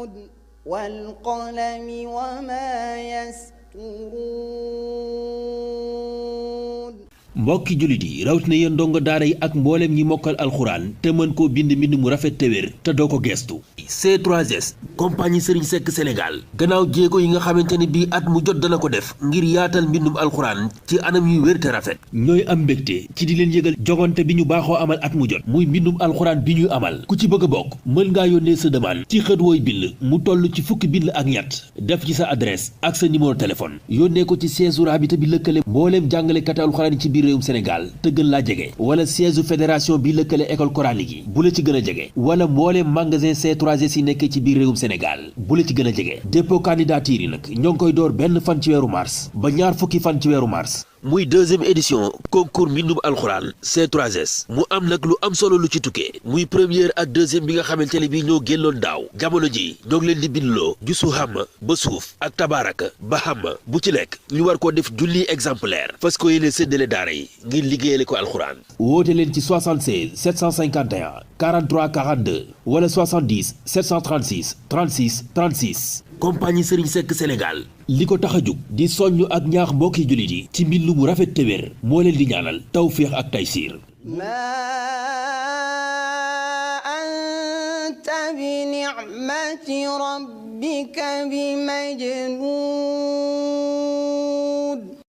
nuun wal qalami wa maa yasturuun. mbokki jullit yi rawatina yéen ndongo daara yi ak mboolem ñi mokkal alxuraan te mën koo bind mbind mu rafet te wér te doo ko gestu C3S compagnie Serigne Seck Sénégal gannaaw jéego yi nga xamante ne bii at mu jot dana ko def ngir yaatal mbindum alxuraan ci anam yu wér te rafet ñooy am mbégte ci di leen yëgal jogante bi ñu baaxoo amal at mu jot muy mbindum alxuraan bi ñuy amal ku ci bëgg a bokk mën ngaa yónnee sa demande ci xët wooy bind mu toll ci fukki bind ak ñett def ci sa adresse ak sa numéro téléphone yónnee ko ci siège rabita bi lëkkale mbooleem jàngalekati alxuraan ci biir réewum Sénégal te gën laa jege wala siège fédération bi lëkkale école coranique yi bu la ci gën a jege wala mbooleem magasin C3S yi nekkee ci biir réewum Sénégal bu la ci gën a jege dépôt candidature yi nag ñoo ngi koy door benn fan ci weeru mars ba ñaar fukki fan ci weeru mars muy deuxième édition concours mbindum alxuraan C3S mu am nag lu am solo lu ci tukkee muy première ak deuxième bi nga xamante ne bii ñoo génnoon daaw jamono ji ñoo ngi leen di bindloo jusu hamma ba suuf ak tabaaraka ba hamma bu ci nekk ñu war koo def junniy exemplaire fas ko yéene séddale daara yi ngir liggéeyale ko alxuraan woote leen ci 76 751 43 42 wala 70 736 36 36 compagnie Serigne Seck Sénégal li ko tax a jóg di soññ ak ñaax mbokki jullit yi ci mbind mu rafet te wér moo leen di ñaanal tawféex ak taysiir anta bi ni'mati rabbika bi majnuun